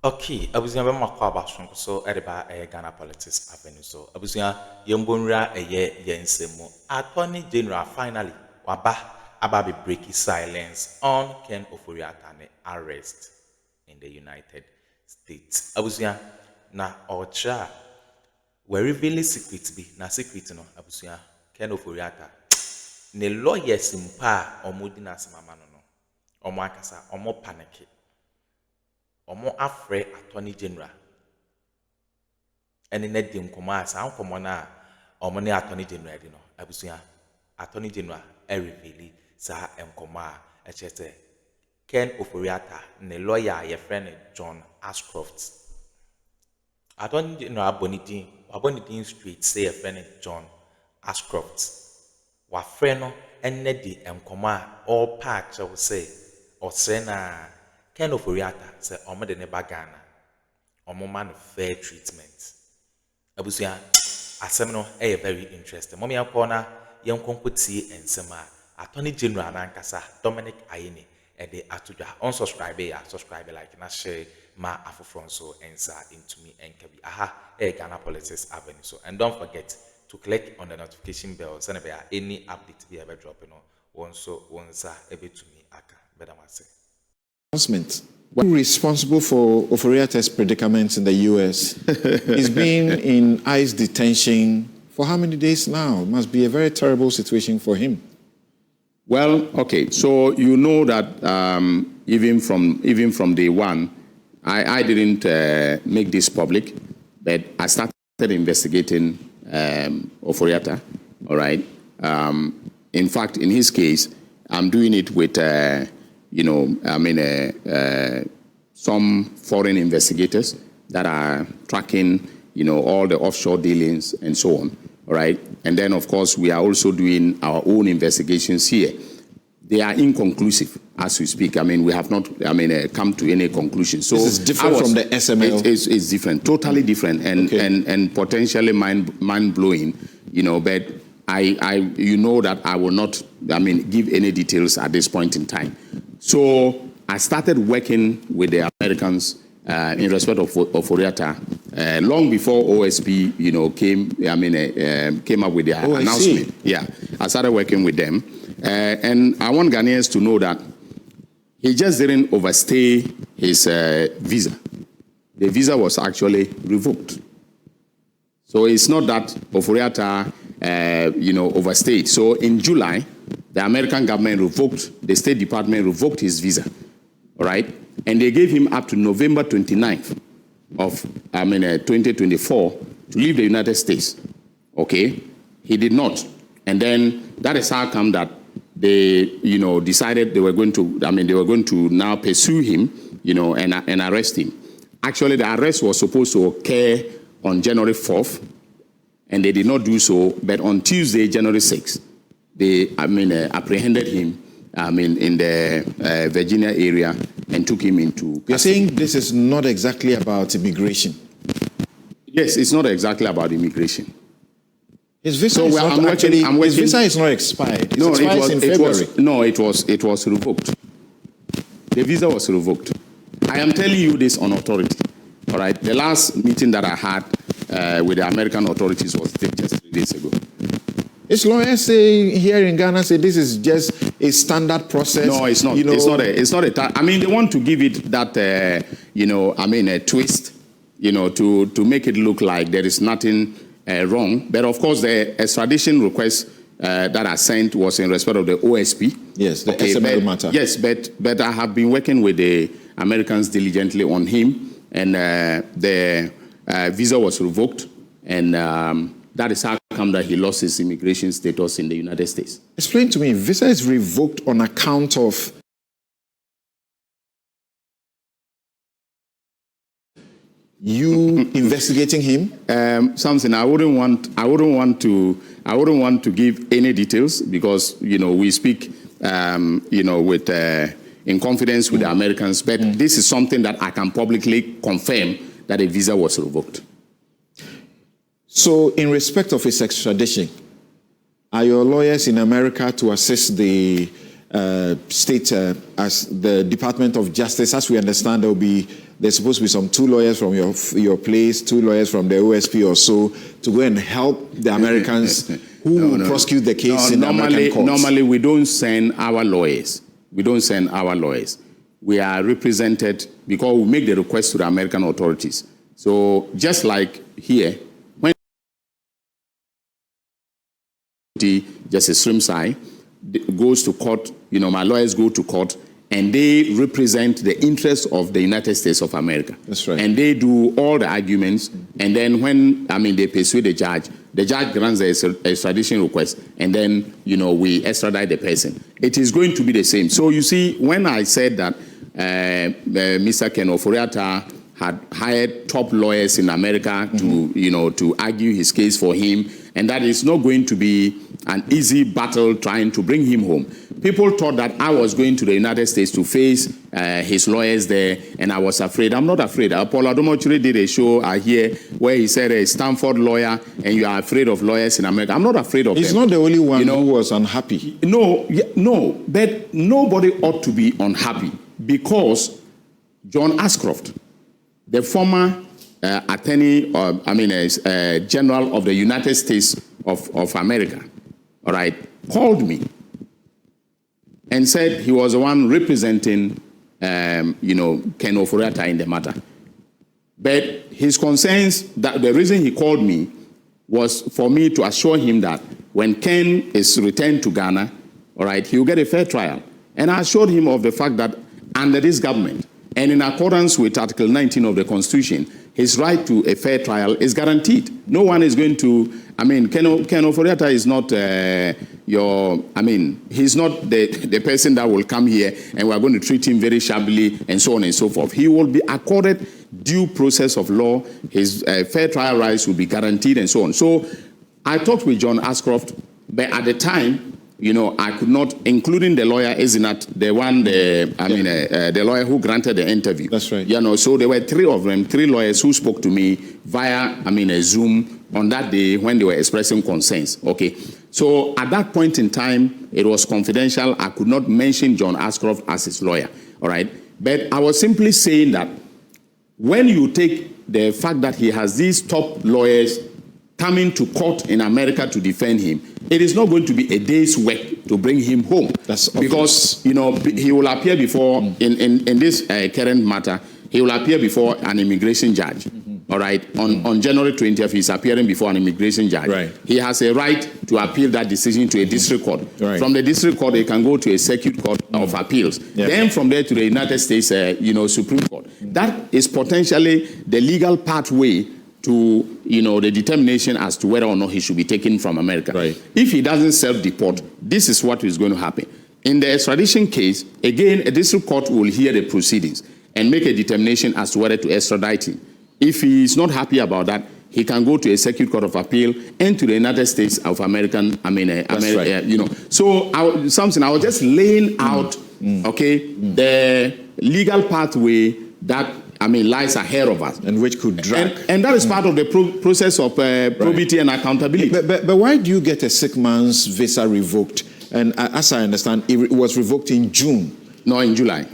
Okay, abusia be makwa abasonko so edeba Ghana politics avenue so abusia yembonra yensemu Attorney General finally aba be break silence on Ken Ofori-Atta arrest in the United States. Abusia na ocha we reveal secret bi na secret no abusia Ken Ofori-Atta ne lawyers mpa omodi na semama no omo akasa omo panic omo afre Attorney General ene na di nkomo asa nkomo na omo ne Attorney General di no abusia Attorney General reveal sa nkomo a echete Ken Ofori-Atta ne lawyer ye friend John Ashcroft Attorney General abonidin street say a friend John Ashcroft wa friend no ene di nkomo a all part will say osre na Ken Ofori-Atta say omo de ne bagana omo man fair treatment abusia asem no very interesting mommy akona yen konkotie ensema Attorney General nankasa Dominic Ayine e de atodwa unsubscribe subscribe like na share ma afofron so ensa into me enkabi Ghana politics avenue so and don't forget to click on the notification bell so never any update be ever drop once ebe to me aka bedamase announcement. Responsible for Ofori-Atta's predicament in the U.S. He's been in ICE detention for how many days now? It must be a very terrible situation for him. Well, okay, so you know that even from day one, I didn't make this public, but I started investigating Ofori-Atta, all right? In fact, in his case, I'm doing it with some foreign investigators that are tracking, all the offshore dealings and so on, all right? And then, of course, we are also doing our own investigations here. They are inconclusive as we speak. We have not, come to any conclusion. So this is different from the SML? It's different, totally different, and potentially mind-blowing, but you know that I will not, give any details at this point in time. So I started working with the Americans in respect of Ofori-Atta long before OSP, came up with their announcement. Yeah, I started working with them, and I want Ghanaians to know that he just didn't overstay his visa. The visa was actually revoked. So it's not that Ofori-Atta, overstayed. So in July, the American government revoked, the State Department revoked his visa, all right? And they gave him up to November 29th of 2024 to leave the United States, okay? He did not. And then that is how come that they, decided they were going to now pursue him, and arrest him. Actually, the arrest was supposed to occur on January 4th, and they did not do so, but on Tuesday, January 6th, they, apprehended him, in the Virginia area and took him into custody. You're saying this is not exactly about immigration? Yes, it's not exactly about immigration. His visa is not actually, his visa is not expired. It expires in February. It was revoked. The visa was revoked. I am telling you this on authority, all right? The last meeting that I had with the American authorities was just 3 days ago. His lawyers say here in Ghana say this is just a standard process. No, it's not. It's not a. They want to give it that a twist, to make it look like there is nothing wrong. But of course, the extradition request that I sent was in respect of the OSP. Yes, the SML matter. Yes, but I have been working with the Americans diligently on him, and the visa was revoked, and that is how come that he lost his immigration status in the United States. Explain to me, visa is revoked on account of you investigating him? Something I wouldn't want to give any details because we speak with in confidence with the Americans, but this is something that I can publicly confirm that a visa was revoked. So, in respect of his extradition, are your lawyers in America to assist the state as the Department of Justice. As we understand, there's supposed to be some 2 lawyers from your place, 2 lawyers from the OSP or so, to go and help the Americans who will prosecute the case in the American courts. Normally, we don't send our lawyers. We don't send our lawyers. We are represented because we make the request to the American authorities. So just like here, when Justice Srimsai goes to court, my lawyers go to court, and they represent the interests of the United States of America. That's right. And they do all the arguments, and then when, they persuade the judge grants the extradition request, and then, we extradite the person. It is going to be the same. So you see, when I said that Mr. Ken Ofori-Atta had hired top lawyers in America to argue his case for him, and that is not going to be an easy battle trying to bring him home. People thought that I was going to the United States to face his lawyers there, and I was afraid. I'm not afraid. Paul Adomochiri did a show here where he said a Stanford lawyer, and you are afraid of lawyers in America. I'm not afraid of them. He's not the only one who was unhappy. No, but nobody ought to be unhappy because John Ashcroft, the former Attorney General of the United States of America, all right, called me and said he was the one representing, Ken Ofori-Atta in the matter. But his concerns, that the reason he called me was for me to assure him that when Ken is returned to Ghana, all right, he will get a fair trial. And I assured him of the fact that under this government, and in accordance with Article 19 of the Constitution, his right to a fair trial is guaranteed. No one is going to, Ken Ofori-Atta is not he's not the person that will come here and we're going to treat him very shabbily and so on and so forth. He will be accorded due process of law. His fair trial rights will be guaranteed and so on. So I talked with John Ashcroft, but at the time, I could not, including the lawyer, the lawyer who granted the interview. That's right. So there were 3 of them, 3 lawyers who spoke to me via, a Zoom on that day when they were expressing concerns. Okay. So at that point in time, it was confidential. I could not mention John Ashcroft as his lawyer. All right. But I was simply saying that when you take the fact that he has these top lawyers coming to court in America to defend him, it is not going to be a day's work to bring him home. That's because he will appear before in this current matter. He will appear before an immigration judge. All right. On January 20th, he's appearing before an immigration judge. Right. He has a right to appeal that decision to a district court. Right. From the district court, he can go to a circuit court of appeals. Yeah. Then from there to the United States, Supreme Court. That is potentially the legal pathway to, the determination as to whether or not he should be taken from America. Right. If he doesn't self-deport, this is what is going to happen. In the extradition case, again, a district court will hear the proceedings and make a determination as to whether to extradite him. If he is not happy about that, he can go to a circuit court of appeal and to the United States of America. Right. So I was just laying out, the legal pathway that lies ahead of us. And which could drag. And that is part of the process of probity and accountability. But why do you get a sick man's visa revoked? And as I understand, it was revoked in June. No, in July.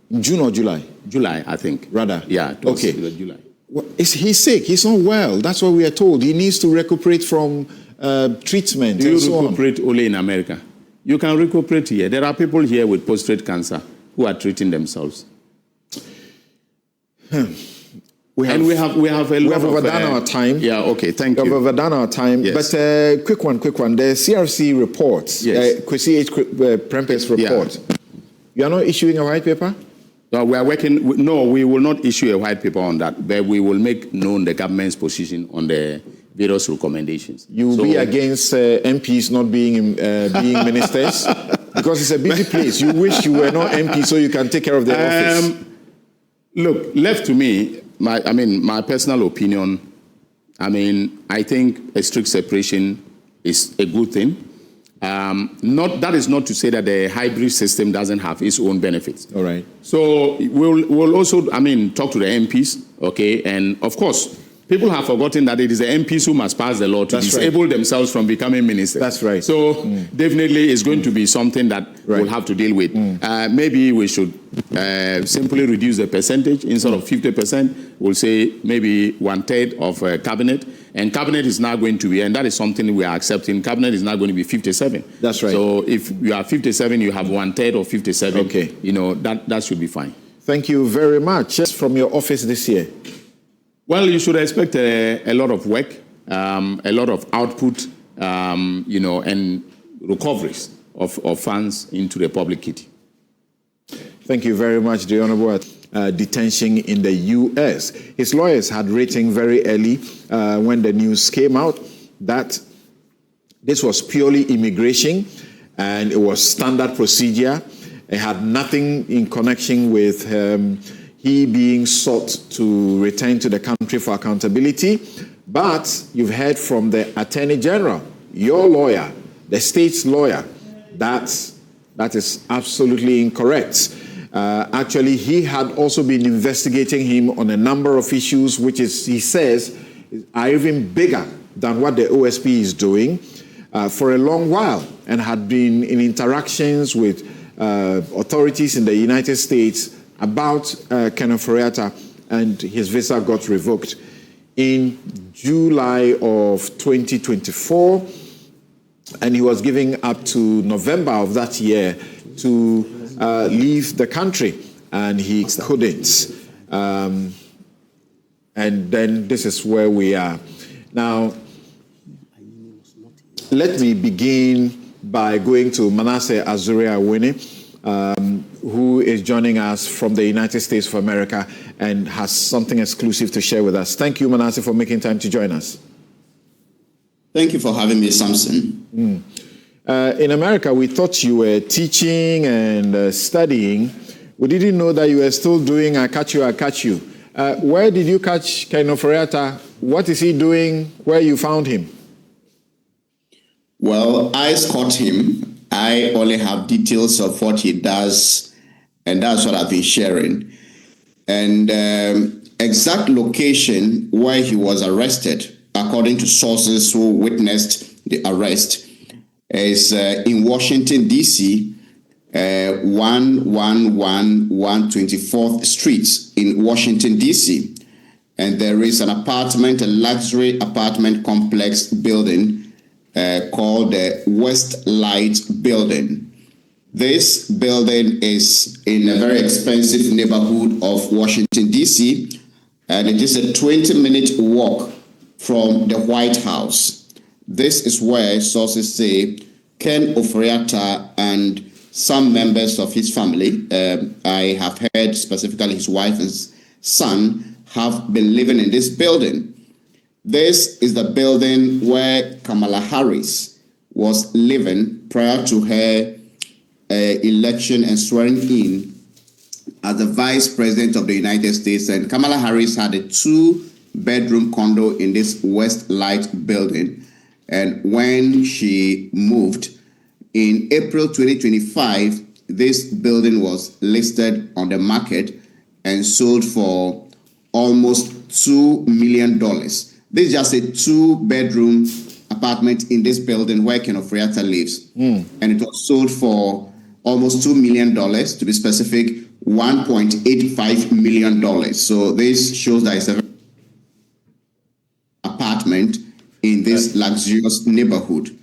In June or July? July, I think. Rather? Yeah, it was July. Well, he's sick. He's not well. That's what we are told. He needs to recuperate from treatment. Do you recuperate only in America? You can recuperate here. There are people here with prostate cancer who are treating themselves. We have overdone our time. Yeah, okay, thank you. We have overdone our time. Yes. But quick one. The CRC reports, yes. Kwesi H. Prempeh's report. Yeah. You are not issuing a white paper? No, we are working. No, we will not issue a white paper on that, but we will make known the government's position on the various recommendations. You will be against MPs not being ministers? Because it's a busy place. You wish you were not MP so you can take care of the office. Look, left to me, my personal opinion, I think a strict separation is a good thing. That is not to say that the hybrid system doesn't have its own benefits. All right. So we'll also, talk to the MPs, okay? And of course, people have forgotten that it is the MPs who must pass the law to disable themselves from becoming ministers. That's right. So definitely it's going to be something that we'll have to deal with. Maybe we should simply reduce the percentage. Instead of 50%, we'll say maybe 1/3 of cabinet. And cabinet is now going to be, and that is something we are accepting, cabinet is now going to be 57. That's right. So if you are 57, you have 1/3 of 57. Okay. You know, that should be fine. Thank you very much. Just from your office this year. Well, you should expect a lot of work, a lot of output, you know, and recoveries of funds into the public kitty. Thank you very much, the Honorable. Detention in the U.S. His lawyers had written very early when the news came out that this was purely immigration and it was standard procedure. It had nothing in connection with he being sought to return to the country for accountability. But you've heard from the Attorney General, your lawyer, the state's lawyer, that is absolutely incorrect. Actually, he had also been investigating him on a number of issues, which is, he says, are even bigger than what the OSP is doing for a long while, and had been in interactions with authorities in the United States about Ken Ofori-Atta, and his visa got revoked in July of 2024, and he was given up to November of that year to leave the country, and he couldn't. And then this is where we are. Now, let me begin by going to Manasseh Azuri-Awini, who is joining us from the United States of America and has something exclusive to share with us. Thank you, Manasseh, for making time to join us. Thank you for having me, Samson. In America, we thought you were teaching and studying. We didn't know that you were still doing I Catch You, I Catch You. Where did you catch Ken Ofori-Atta? What is he doing? Where you found him? Well, I caught him. I only have details of what he does, and that's what I've been sharing. And exact location where he was arrested, according to sources who witnessed the arrest, is in Washington, D.C., 124th Street in Washington, D.C. And there is an apartment, a luxury apartment complex building called the West Light Building. This building is in a very expensive neighborhood of Washington, D.C., and it is a 20-minute walk from the White House. This is where sources say Ken Ofori-Atta and some members of his family, I have heard specifically his wife and son, have been living in this building. This is the building where Kamala Harris was living prior to her election and swearing in as the Vice President of the United States. And Kamala Harris had a 2-bedroom condo in this West Light building. And when she moved in April 2025, this building was listed on the market and sold for almost $2 million. This is just a 2-bedroom apartment in this building where Ken Ofori-Atta lives. And it was sold for almost $2 million, to be specific, $1.85 million. So this shows that it's a apartment in this luxurious neighborhood.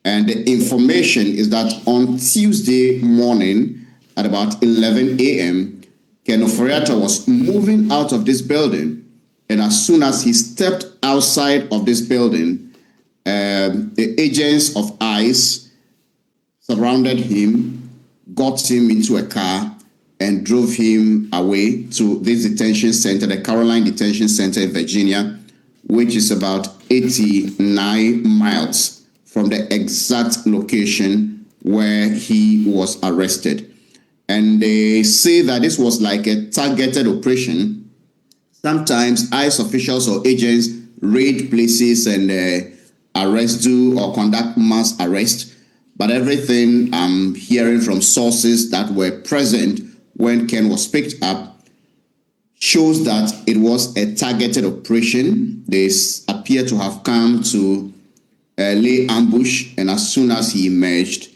And the information is that on Tuesday morning at about 11 a.m., Ken Ofori-Atta was moving out of this building. And as soon as he stepped outside of this building, the agents of ICE surrounded him, got him into a car, and drove him away to this detention center, the Caroline Detention Center in Virginia, which is about 89 miles from the exact location where he was arrested. And they say that this was like a targeted operation. Sometimes ICE officials or agents raid places and arrest or conduct mass arrest. But everything I'm hearing from sources that were present when Ken was picked up shows that it was a targeted operation. They appear to have come to lay ambush, and as soon as he emerged,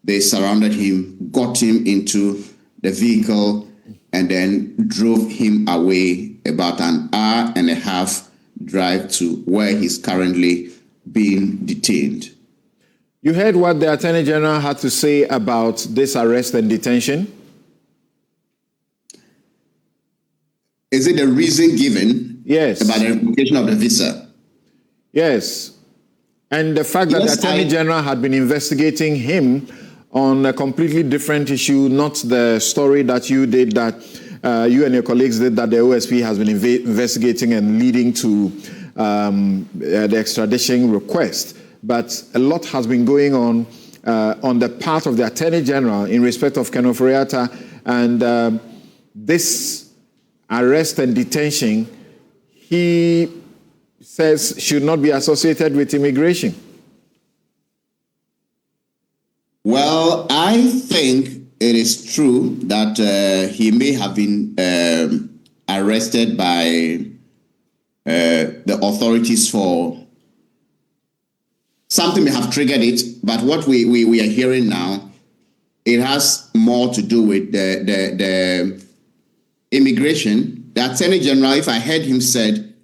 they surrounded him, got him into the vehicle, and then drove him away about an hour and a half drive to where he's currently being detained. You heard what the Attorney General had to say about this arrest and detention? Is it the reason given? Yes. About the revocation of the visa? Yes. And the fact that the Attorney General had been investigating him on a completely different issue, not the story that you did, that you and your colleagues did, that the OSP has been investigating and leading to the extradition request. But a lot has been going on the part of the Attorney General in respect of Ken Ofori-Atta, and this arrest and detention, he says, should not be associated with immigration. Well, I think it is true that he may have been arrested by the authorities for something may have triggered it, but what we are hearing now, it has more to do with the immigration. The Attorney General, if I heard him said,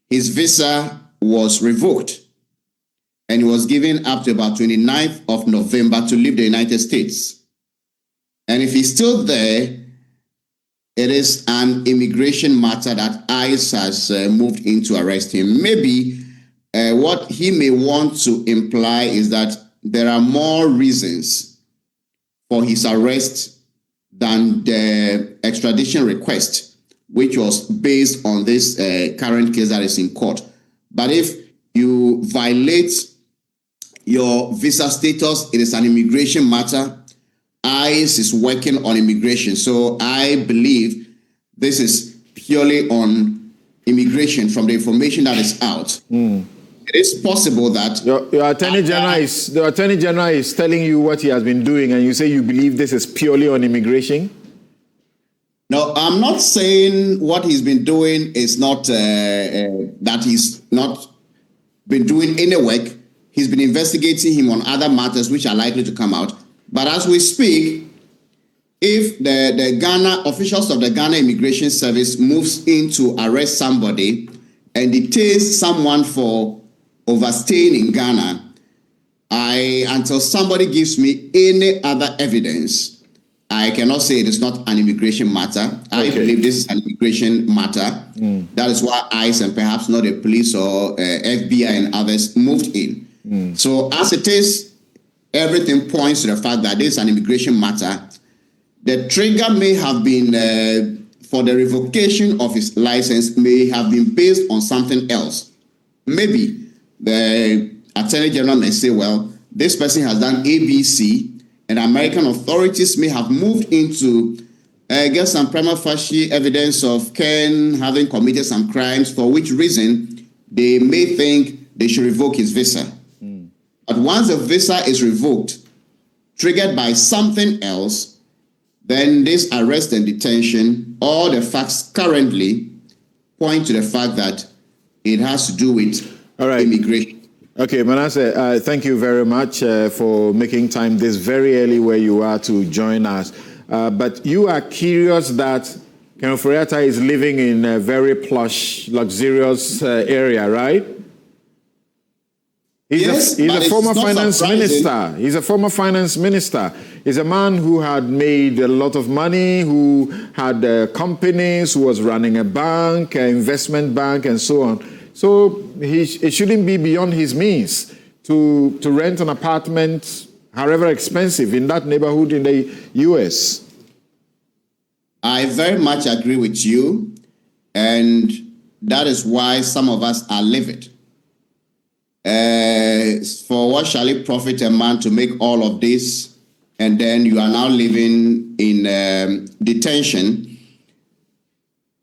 his visa was revoked and he was given up to about 29th of November to leave the United States. And if he's still there, it is an immigration matter that ICE has moved in to arrest him. Maybe what he may want to imply is that there are more reasons for his arrest than the extradition request, which was based on this current case that is in court. But if you violate your visa status, it is an immigration matter. ICE is working on immigration. So I believe this is purely on immigration from the information that is out. It is possible that your Attorney General is telling you what he has been doing, and you say you believe this is purely on immigration? No, I'm not saying what he's been doing is not that he's not been doing any work. He's been investigating him on other matters which are likely to come out. But as we speak, if the Ghana officials of the Ghana Immigration Service moves in to arrest somebody and detains someone for overstaying in Ghana, until somebody gives me any other evidence, I cannot say it is not an immigration matter. I believe this is an immigration matter. That is why ICE and perhaps not the police or FBI and others moved in. So as it is, everything points to the fact that this is an immigration matter. The trigger may have been for the revocation of his license may have been based on something else. Maybe the Attorney General may say, well, this person has done ABC, and American authorities may have moved into get some prima facie evidence of Ken having committed some crimes, for which reason they may think they should revoke his visa. But once the visa is revoked, triggered by something else, then this arrest and detention, all the facts currently point to the fact that it has to do with immigration. Okay, Manasseh, thank you very much for making time this very early where you are to join us. But you are curious that Ken Ofori-Atta is living in a very plush, luxurious area, right? He's a former finance minister. He's a former finance minister. He's a man who had made a lot of money, who had companies, who was running a bank, an investment bank, and so on. So it shouldn't be beyond his means to rent an apartment, however expensive, in that neighborhood in the U.S. I very much agree with you, and that is why some of us are livid. For what shall it profit a man to make all of this, and then you are now living in detention?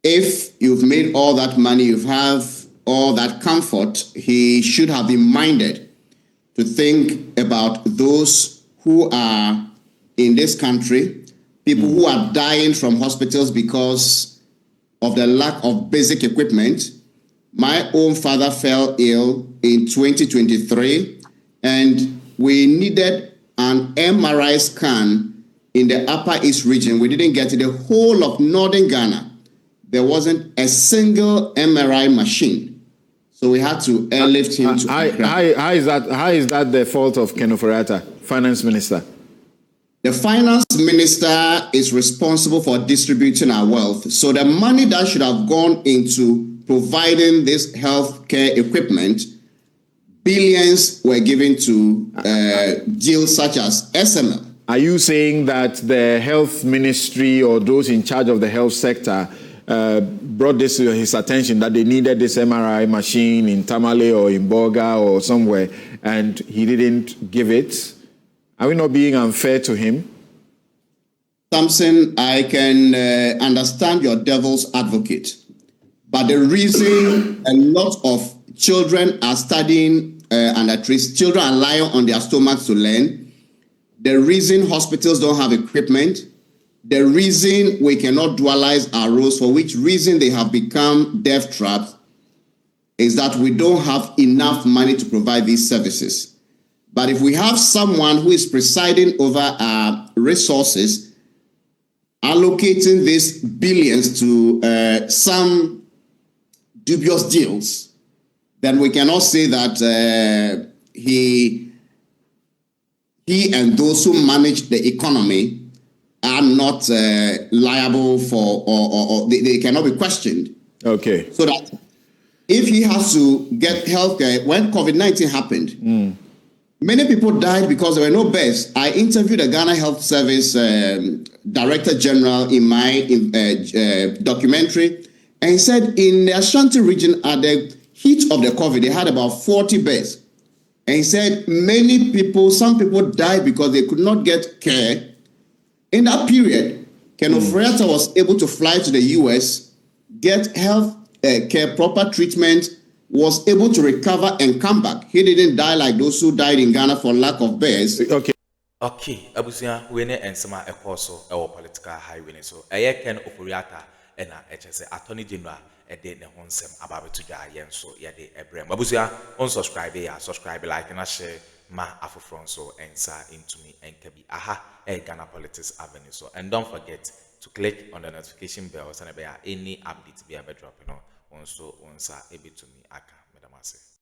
If you've made all that money, you have all that comfort, he should have been minded to think about those who are in this country, people who are dying from hospitals because of the lack of basic equipment. My own father fell ill in 2023, and we needed an MRI scan in the Upper East region. We didn't get it. The whole of northern Ghana, there wasn't a single MRI machine. So we had to airlift him to Accra. How is that the fault of Ken Ofori-Atta, finance minister? The finance minister is responsible for distributing our wealth. So the money that should have gone into providing this healthcare equipment, billions were given to deals such as SML. Are you saying that the health ministry or those in charge of the health sector brought this to his attention, that they needed this MRI machine in Tamale or in Boga or somewhere, and he didn't give it? Are we not being unfair to him? Samson, I can understand your devil's advocate, but the reason a lot of children are studying and at least children are lying on their stomachs to learn, the reason hospitals don't have equipment, the reason we cannot dualize our roads, for which reason they have become death traps, is that we don't have enough money to provide these services. But if we have someone who is presiding over our resources, allocating these billions to some dubious deals, then we cannot say that he and those who manage the economy are not liable for, or they cannot be questioned. Okay. So that if he has to get healthcare, when COVID-19 happened, many people died because there were no beds. I interviewed the Ghana Health Service Director General in my documentary, and he said in the Ashanti region at the heat of the COVID, they had about 40 beds. And he said many people, some people died because they could not get care. In that period, Ken Ofori-Atta was able to fly to the US, get health care, proper treatment, was able to recover and come back. He didn't die like those who died in Ghana for lack of beds. Okay, abusia we ne ensema ekoso ewo political highway so Ken Ofori-Atta and Attorney General de ne honsem ababetu dwa yen so ye de ebrem. Abusia on subscribe ya, subscribe, like and share ma afufron so ensa into me enkabi aha Ghana Politics Avenue. So and don't forget to click on the notification bell so any update be able drop on so onsa ebitumi aka medamase.